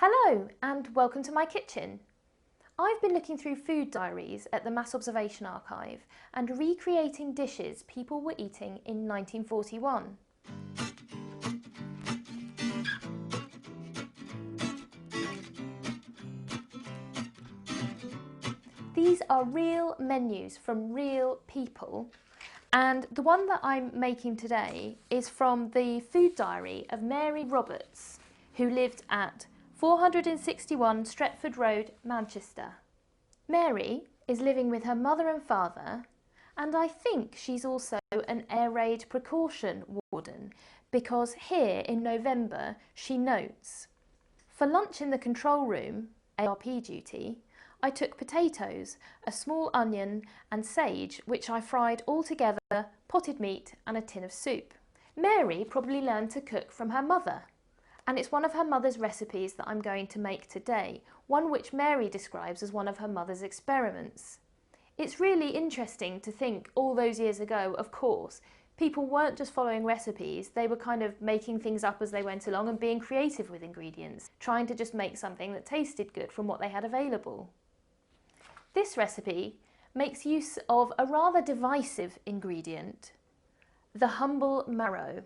Hello and welcome to my kitchen. I've been looking through food diaries at the Mass Observation Archive and recreating dishes people were eating in 1941. These are real menus from real people, and the one that I'm making today is from the food diary of Mary Roberts, who lived at 461 Stretford Road, Manchester. Mary is living with her mother and father, and I think she's also an air raid precaution warden, because here in November she notes, "For lunch in the control room, ARP duty, I took potatoes, a small onion and sage, which I fried all together, potted meat and a tin of soup." Mary probably learned to cook from her mother, and it's one of her mother's recipes that I'm going to make today, one which Mary describes as one of her mother's experiments. It's really interesting to think all those years ago, of course, people weren't just following recipes, they were kind of making things up as they went along and being creative with ingredients, trying to just make something that tasted good from what they had available. This recipe makes use of a rather divisive ingredient, the humble marrow.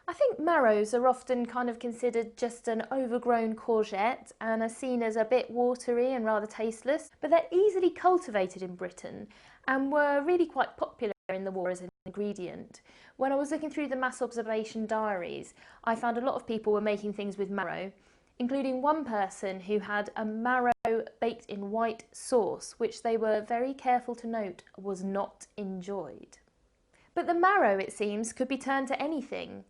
I think marrows are often kind of considered just an overgrown courgette and are seen as a bit watery and rather tasteless, but they're easily cultivated in Britain and were really quite popular in the war as an ingredient. When I was looking through the Mass Observation diaries, I found a lot of people were making things with marrow, including one person who had a marrow baked in white sauce, which they were very careful to note was not enjoyed. But the marrow, it seems, could be turned to anything.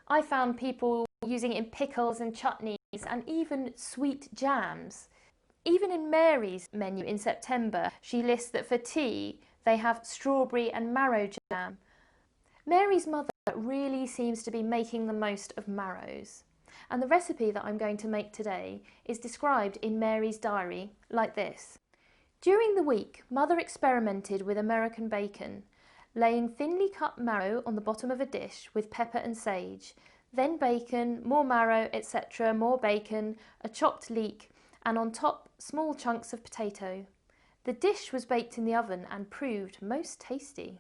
I found people using it in pickles and chutneys and even sweet jams. Even in Mary's menu in September, she lists that for tea they have strawberry and marrow jam. Mary's mother really seems to be making the most of marrows. And the recipe that I'm going to make today is described in Mary's diary like this. "During the week, Mother experimented with American bacon, laying thinly cut marrow on the bottom of a dish with pepper and sage, then bacon, more marrow, etc., more bacon, a chopped leek, and on top small chunks of potato. The dish was baked in the oven and proved most tasty."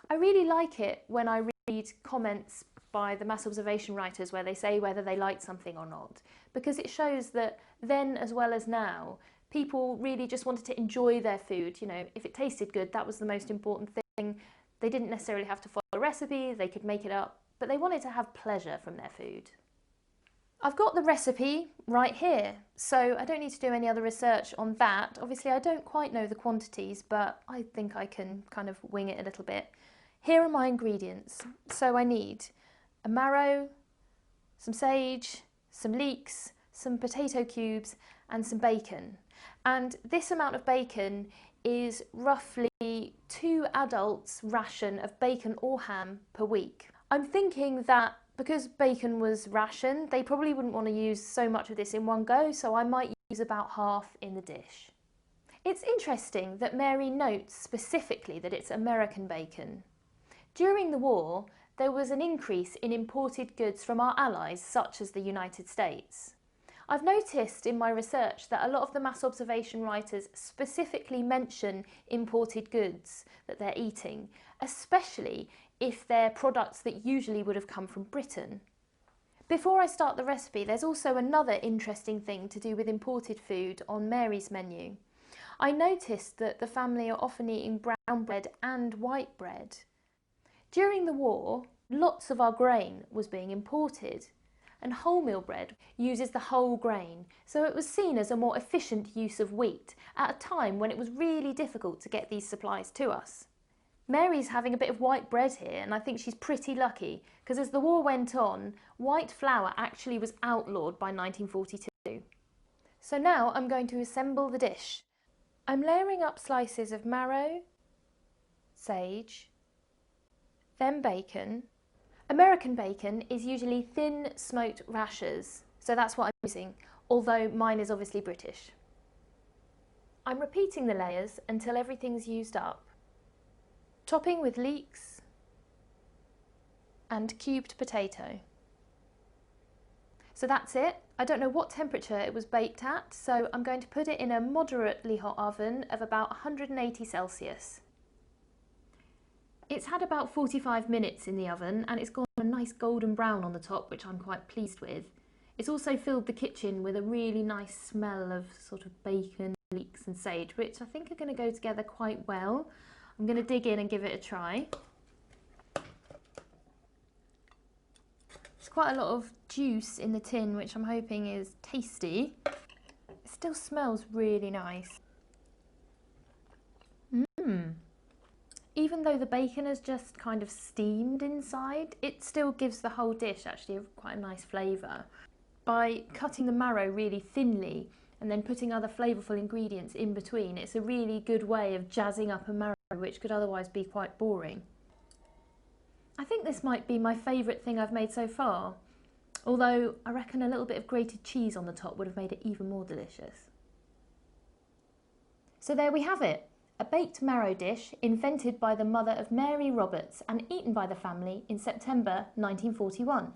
I really like it when I read comments by the Mass Observation writers where they say whether they liked something or not, because it shows that then as well as now, people really just wanted to enjoy their food. You know, if it tasted good, that was the most important thing. They didn't necessarily have to follow a recipe, they could make it up, but they wanted to have pleasure from their food. I've got the recipe right here, so I don't need to do any other research on that. Obviously, I don't quite know the quantities, but I think I can kind of wing it a little bit. Here are my ingredients. So I need a marrow, some sage, some leeks, some potato cubes and some bacon. And this amount of bacon is roughly 2 adults' ration of bacon or ham per week. I'm thinking that because bacon was rationed, they probably wouldn't want to use so much of this in one go, so I might use about half in the dish. It's interesting that Mary notes specifically that it's American bacon. During the war, there was an increase in imported goods from our allies, such as the United States. I've noticed in my research that a lot of the Mass Observation writers specifically mention imported goods that they're eating, especially if they're products that usually would have come from Britain. Before I start the recipe, there's also another interesting thing to do with imported food on Mary's menu. I noticed that the family are often eating brown bread and white bread. During the war, lots of our grain was being imported, and wholemeal bread uses the whole grain, so it was seen as a more efficient use of wheat at a time when it was really difficult to get these supplies to us. Mary's having a bit of white bread here, and I think she's pretty lucky, because as the war went on, white flour actually was outlawed by 1942. So now I'm going to assemble the dish. I'm layering up slices of marrow, sage, then bacon. American bacon is usually thin smoked rashers, so that's what I'm using, although mine is obviously British. I'm repeating the layers until everything's used up, topping with leeks and cubed potato. So that's it. I don't know what temperature it was baked at, so I'm going to put it in a moderately hot oven of about 180 Celsius. It's had about 45 minutes in the oven and it's got a nice golden brown on the top, which I'm quite pleased with. It's also filled the kitchen with a really nice smell of sort of bacon, leeks and sage, which I think are going to go together quite well. I'm going to dig in and give it a try. There's quite a lot of juice in the tin, which I'm hoping is tasty. It still smells really nice. Even though the bacon has just kind of steamed inside, it still gives the whole dish actually quite a nice flavour. By cutting the marrow really thinly and then putting other flavourful ingredients in between, it's a really good way of jazzing up a marrow which could otherwise be quite boring. I think this might be my favourite thing I've made so far, although I reckon a little bit of grated cheese on the top would have made it even more delicious. So there we have it, a baked marrow dish invented by the mother of Mary Roberts and eaten by the family in September 1941.